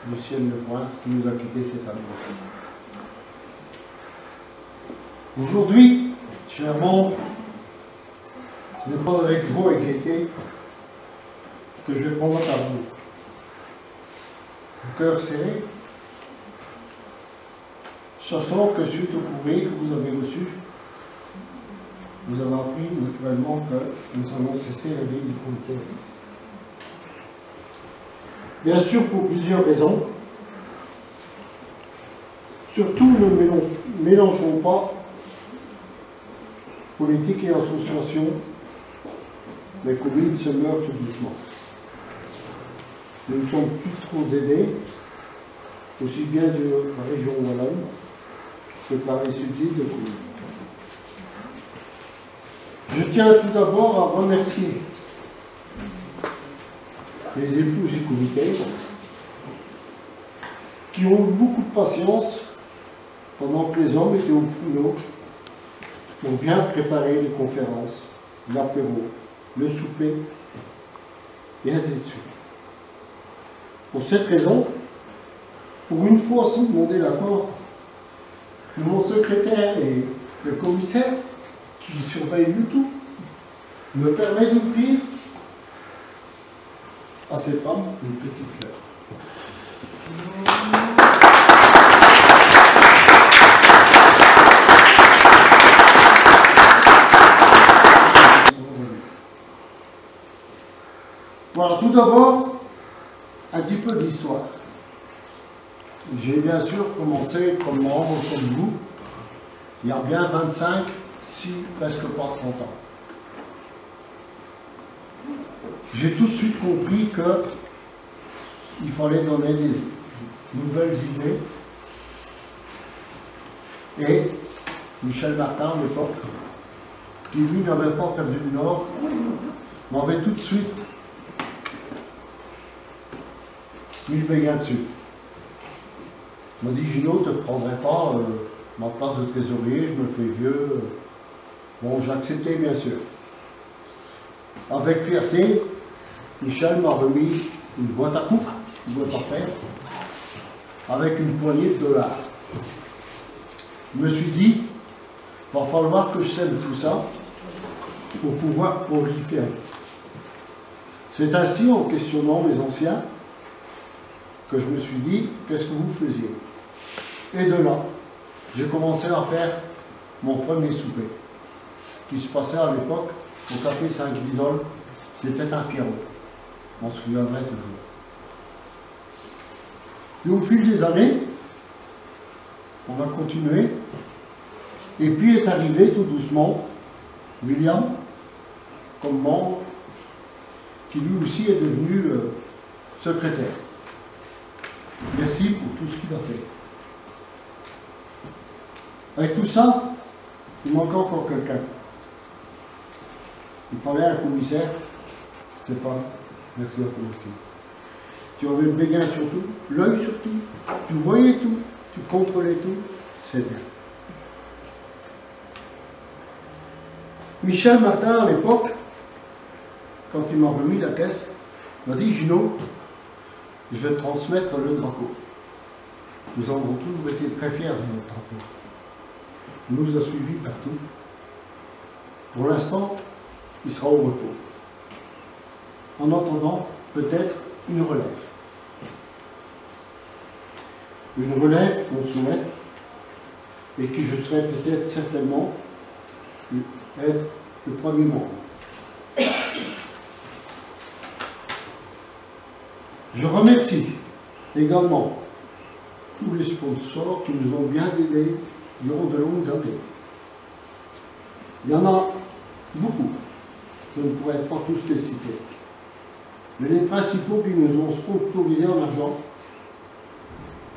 Lucienne Lepointe, qui nous a quittés cette année. Aujourd'hui, chers membres, ce n'est pas avec joie et gaieté que je vais prendre à vous. Le cœur serré, sachant que suite au courrier que vous avez reçu, vous avez appris naturellement que nous allons cesser la vie du comité. Bien sûr, pour plusieurs raisons. Surtout, ne mélangeons pas politique et association. Les communes se meurent tout doucement. Nous ne sommes plus trop aidés, aussi bien de la région wallonne que par les subsides de communes. Je tiens tout d'abord à remercier les épouses du comité qui ont eu beaucoup de patience pendant que les hommes étaient au boulot pour bien préparer les conférences, l'apéro, le souper et ainsi de suite. Pour cette raison, pour une fois sans demander l'accord de mon secrétaire et le commissaire qui surveille le tout, me permet d'offrir à ces femmes une petite fleur. Voilà, tout d'abord, un petit peu d'histoire. J'ai bien sûr commencé comme membre comme vous, il y a bien 25, si presque pas 30 ans. J'ai tout de suite compris qu'il fallait donner des nouvelles idées. Et Michel Martin, à l'époque, qui lui n'avait pas perdu le Nord, m'avait tout de suite mis le béguin dessus. Il m'a dit, Gino, tu ne prendrais pas ma place de trésorier, je me fais vieux. Bon, j'ai accepté, bien sûr. Avec fierté, Michel m'a remis une boîte à coupe, une boîte à faire, avec une poignée de dollars. Je me suis dit, il va falloir que je sème tout ça pour pouvoir proliférer. C'est ainsi, en questionnant les anciens, que je me suis dit, qu'est-ce que vous faisiez? Et de là, j'ai commencé à faire mon premier souper, qui se passait à l'époque au café Saint-Grisol. C'était un Pierrot, on se souviendrait toujours. Et au fil des années, on a continué, et puis est arrivé tout doucement William, comme membre, qui lui aussi est devenu secrétaire. Merci pour tout ce qu'il a fait. Avec tout ça, il manquait encore quelqu'un. Il fallait un commissaire. Stéphane, merci à toi aussi. Tu avais le béguin sur tout, l'œil sur tout, tu voyais tout, tu contrôlais tout, c'est bien. Michel Martin, à l'époque, quand il m'a remis la caisse, m'a dit, Gino, je vais te transmettre le drapeau. Nous avons toujours été très fiers de notre drapeau. Il nous a suivis partout. Pour l'instant, il sera au repos. En attendant, peut-être une relève. Une relève qu'on souhaite et qui je serai peut-être certainement être le premier membre. Je remercie également tous les sponsors qui nous ont bien aidés durant de longues années. Il y en a beaucoup, je ne pourrais pas tous les citer. Mais les principaux qui nous ont sponsorisés en argent,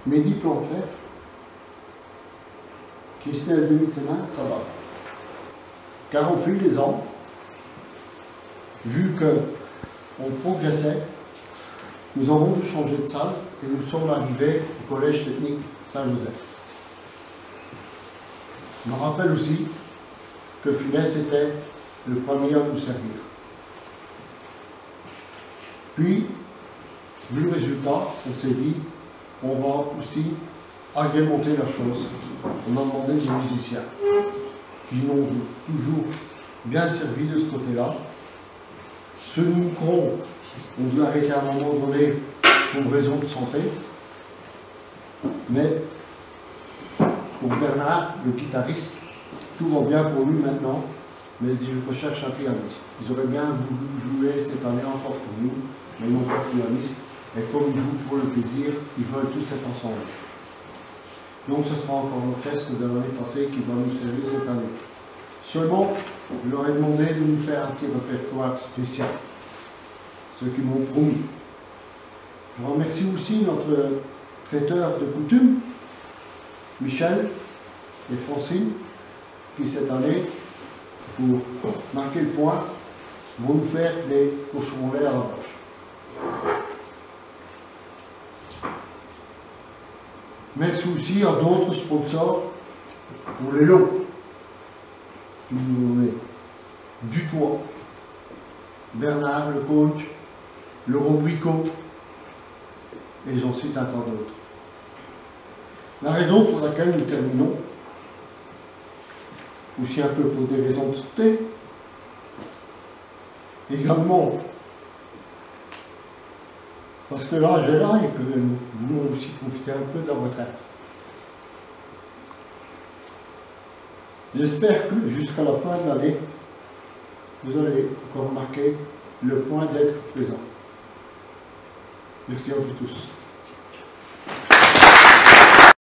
Mehdi Plantefèvre, Christelle Demitenin, ça va. Car au fil des ans, vu qu'on progressait, nous avons dû changer de salle et nous sommes arrivés au collège technique Saint-Joseph. Je me rappelle aussi que Funès était le premier à nous servir. Puis, vu le résultat, on s'est dit, on va aussi agrémenter la chose. On a demandé des musiciens qui nous ont toujours bien servi de ce côté-là. Ce micro, on dû arrêter à un moment donné pour raison de santé. Mais pour Bernard, le guitariste, tout va bien pour lui maintenant, mais il recherche un pianiste. Ils auraient bien voulu jouer cette année encore pour nous, mais ils n'ont pas de pianiste. Et comme ils jouent pour le plaisir, ils veulent tous être ensemble. Donc ce sera encore l'orchestre de l'année passée qui va nous servir cette année. Seulement, je leur ai demandé de nous faire un petit répertoire spécial, ce qu'ils m'ont promis. Je remercie aussi notre traiteur de coutume, Michel et Francine, qui cette année, pour marquer le point, vont nous faire des cochons lait à la roche. Merci aussi à d'autres sponsors pour les lots qui nous ont donné. Dutoit, Bernard le coach, le Robrico, et j'en cite un tas d'autres. La raison pour laquelle nous terminons, aussi un peu pour des raisons de santé, également parce que l'âge est là et que nous voulons aussi profiter un peu de la retraite. J'espère que jusqu'à la fin de l'année, vous allez encore remarquer le point d'être présent. Merci à vous tous.